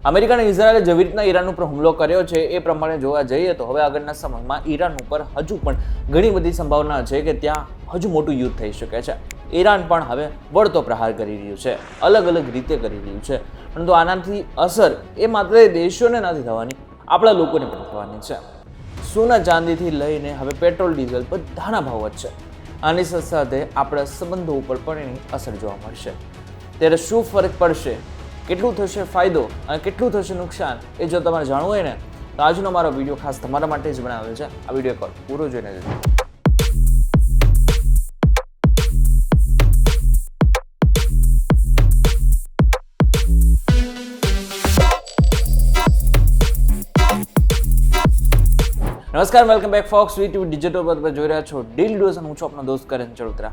America અને ઇઝરાયલે જેવી રીતના ઈરાન ઉપર હુમલો કર્યો છે એ પ્રમાણે જોવા જઈએ તો હવે આગળના સમયમાં ઈરાન ઉપર હજુ પણ ઘણી બધી સંભાવના છે કે ત્યાં હજુ મોટું યુદ્ધ થઈ શકે છે. ઈરાન પણ હવે વળતો પ્રહાર કરી રહ્યું છે, અલગ અલગ રીતે કરી રહ્યું છે, પરંતુ આનાથી અસર એ માત્ર દેશોને નથી થવાની, આપણા લોકોને પણ થવાની છે. સોના ચાંદીથી લઈને હવે પેટ્રોલ ડીઝલ બધાના ભાવ વધશે. આની સાથે આપણા સંબંધો ઉપર પણ એની અસર જોવા મળશે. ત્યારે શું ફરક પડશે, કેટલું થશે ફાયદો અને કેટલું થશે નુકસાન, એ જો તમારે જાણવું હોય ને તો આજનો મારો વિડીયો ખાસ તમારા માટે જ બનાવ્યો છે. આ વિડીયો કોલ પૂરો જોઈને જજો. નમસ્કાર, વેલકમ બેક ફોક્સ વીટીવી ડિજિટલ પર જોઈ રહ્યા છો ડેલી ડોઝ અને હું છું આપનો દોસ્ત કરણ ચડોતરા.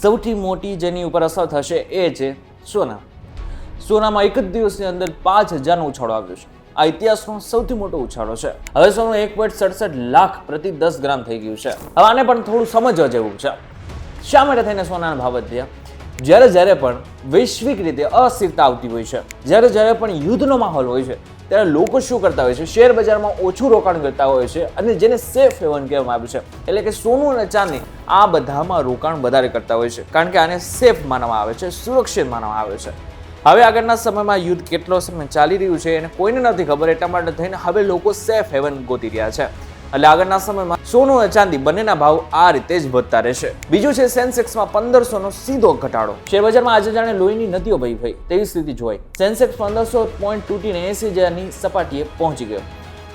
સૌથી મોટી જેની ઉપર અસર થશે એ છે સોના. સોનામાં એક જ દિવસની અંદર 5,000નો ઉછાળો આવ્યો છે. આ ઇતિહાસનો સૌથી મોટો ઉછાળો છે. હવે સોનું 1.67 લાખ પ્રતિ 10 ગ્રામ થઈ ગયું છે. હવે આને પણ થોડું સમજવા જેવું છે. શા માટે થઈને સોનાના ભાવ વધ્યા? જ્યારે પણ વૈશ્વિક રીતે અસ્થિરતા આવતી હોય છે, જ્યારે પણ યુદ્ધનો માહોલ હોય છે, ત્યારે લોકો શું કરતા હોય છે, શેર બજારમાં ઓછું રોકાણ કરતા હોય છે અને જેને સેફ હેવન કહેવામાં આવ્યું છે, એટલે કે સોનું અને ચાંદી, આ બધામાં રોકાણ વધારે કરતા હોય છે, કારણ કે આને સેફ માનવામાં આવે છે, સુરક્ષિત માનવામાં આવે છે. હવે આગળના સમયમાં યુદ્ધ કેટલો સમય ચાલી રહ્યું છે એને કોઈને નથી ખબર, એટલા માટે થઈને હવે લોકો સેફ હેવન ગોતી રહ્યા છે. એટલે આગળના સમયમાં સોનું અને ચાંદી બંનેના ભાવ આ રીતે જ વધતા રહેશે. બીજું છે સેન્સેક્સમાં 1500નો સીધો ઘટાડો. શેરબજારમાં આજે જાણે લોહીની નદીઓ વહી ગઈ તેવી સ્થિતિ જોવાઈ. સેન્સેક્સ 1500 પોઈન્ટ તૂટીને 80,000ની સપાટીએ પહોંચી ગયો.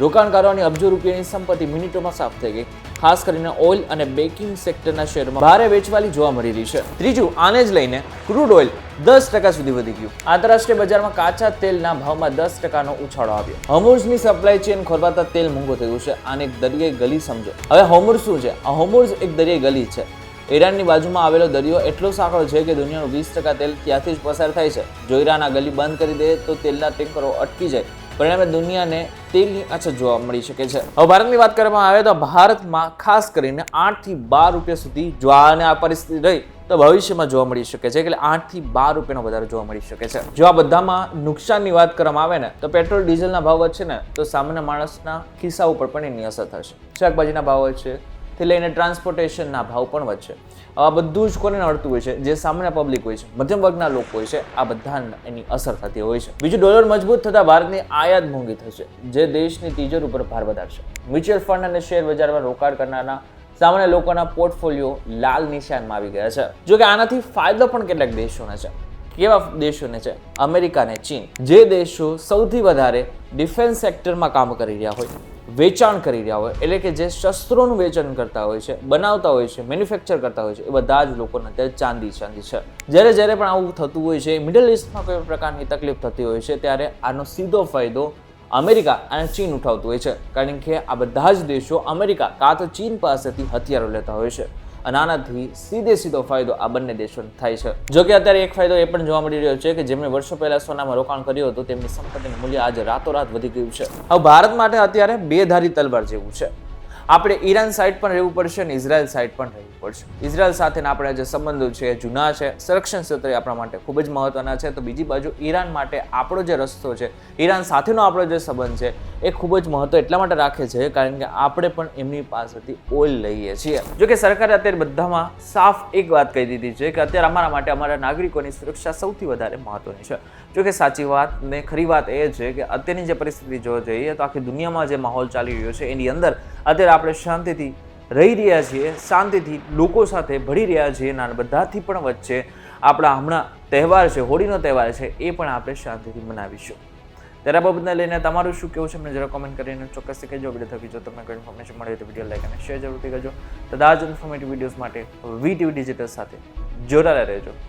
રોકાણકારોની અબજો રૂપિયાની સંપત્તિ મિનિટોમાં સાફ થઈ ગઈ. ખાસ કરીને ઓઇલ અને બેકિંગ સેક્ટરના શેરમાં ભારે વેચવાલી જોવા મળી રહી છે. ત્રીજું, આને જ લઈને ક્રૂડ ઓઇલ 10% સુધી વધી ગયું. આંતરરાષ્ટ્રીય બજારમાં કાચા તેલના ભાવમાં 10%નો ઉછાળો આવ્યો. હોર્મુઝની સપ્લાય ચેન ખોરવાતા તેલ મોંઘું થયું છે. આને એક દરિયાઈ ગલી સમજો. હવે હોર્મુઝ શું છે? આ હોર્મુઝ એક દરિયાઈ ગલી છે. ઈરાનની બાજુમાં આવેલો દરિયો એટલો સાંકડો છે કે દુનિયાનું 20% તેલ ત્યાંથી જ પસાર થાય છે. જો ઈરાન આ ગલી બંધ કરી દે તો તેલના ટેન્કરો અટકી જાય. પરિણામે દુનિયાને તેલની અછત જોવા મળી શકે છે. હવે ભારતની વાત કરવામાં આવે તો ભારતમાં ખાસ કરીને 8 થી 12 રૂપિયા સુધી જો આ પરિસ્થિતિ રહી તો ભવિષ્યમાં જોવા મળી શકે છે, એટલે 8 થી 12 રૂપિયાનો વધારો જોવા મળી શકે છે. જો આ બધામાં નુકસાનની વાત કરવામાં આવે ને તો પેટ્રોલ ડીઝલના ભાવ વધશે ને તો સામાન્ય માણસના ખિસ્સા ઉપર પણ એની અસર થશે. શાકભાજીના ભાવ વધશે, થી લઈને ટ્રાન્સપોર્ટેશનના ભાવ પણ વધશે. આ બધું જ કોને નડતું હોય છે? જે સામાન્ય પબ્લિક હોય છે, મધ્યમ વર્ગના લોકો હોય છે, આ બધાને એની અસર થતી હોય છે. બીજું, ડોલર મજબૂત થતા ભારતની આયાત મોંઘી થશે, જે દેશની તિજોરી ઉપર ભાર વધારશે. મ્યુચ્યુઅલ ફંડ અને શેર બજારમાં રોકાણ કરનારના સામાન્ય લોકોના પોર્ટફોલિયો લાલ નિશાનમાં આવી ગયા છે. જો કે આનાથી ફાયદો પણ કેટલાક દેશોને છે. કેવા દેશોને છે? અમેરિકા અને ચીન, જે દેશો સૌથી વધારે ડિફેન્સ સેક્ટરમાં કામ કરી રહ્યા હોય, વેચાણ કરી રહ્યા હોય, એટલે કે જે શસ્ત્રોનું વેચાણ કરતા હોય છે, બનાવતા હોય છે, મેન્યુફેક્ચર કરતા હોય છે, એ બધા જ લોકોને અત્યારે ચાંદી છે. જ્યારે પણ આવું થતું હોય છે, મિડલ ઇસ્ટમાં કોઈ પ્રકારની તકલીફ થતી હોય છે, ત્યારે આનો સીધો ફાયદો અમેરિકા અને ચીન ઉઠાવતું હોય છે, કારણ કે આ બધા જ દેશો અમેરિકા કાં તો ચીન પાસેથી હથિયારો લેતા હોય છે અને આનાથી સીધો ફાયદો આ બંને દેશોને થાય છે. જોકે અત્યારે એક ફાયદો એ પણ જોવા મળી રહ્યો છે કે જેમણે વર્ષો પહેલા સોનામાં રોકાણ કર્યું હતું તેમની સંપત્તિનું મૂલ્ય આજે રાતોરાત વધી ગયું છે. હવે ભારત માટે અત્યારે બે ધારી તલવાર જેવું છે. આપણે ઈરાન સાઈડ પણ રહેવું પડશે અને ઇઝરાયલ સાઈડ પણ રહેવું પડશે. ઇઝરાયલ સાથેના આપણા જે સંબંધો છે જૂના છે, સંરક્ષણ ક્ષેત્રે આપણા માટે ખૂબ જ મહત્વના છે. તો બીજી બાજુ ઈરાન માટે આપણો જે રસ્તો છે, ઈરાન સાથેનો આપણો જે સંબંધ છે એ ખૂબ જ મહત્વ એટલા માટે રાખે છે કારણ કે આપણે પણ એમની પાસેથી ઓઇલ લઈએ છીએ. જો કે સરકારે અત્યારે બધામાં સાફ એક વાત કહી દીધી છે કે અત્યારે અમારા માટે અમારા નાગરિકોની સુરક્ષા સૌથી વધારે મહત્વની છે. જો કે સાચી વાત ને ખરી વાત એ છે કે અત્યારની જે પરિસ્થિતિ જોવા જઈએ તો આખી દુનિયામાં જે માહોલ ચાલી રહ્યો છે એની અંદર અત્યારે આપણે શાંતિથી રહી રહ્યા છીએ, શાંતિથી લોકો સાથે ભળી રહ્યા છીએ, અને બધાથી પણ વચ્ચે આપણા હમણાં તહેવાર છે, હોળીનો તહેવાર છે, એ પણ આપણે શાંતિથી મનાવીશું. ત્યારે આ બાબતને લઈને તમારું શું કહેવું છે મને જરા કોમેન્ટ કરીને ચોક્કસથી કહેજો. વિડીયો થકી જો તમને કોઈ ઇન્ફોર્મેશન મળે તો વિડીયો લાઈક અને શેર જરૂરથી કરજો. તથા જ ઇન્ફોર્મેટિવ વિડીયોઝ માટે વીટીવી ડિજિટલ સાથે જોડાયેલા રહેજો.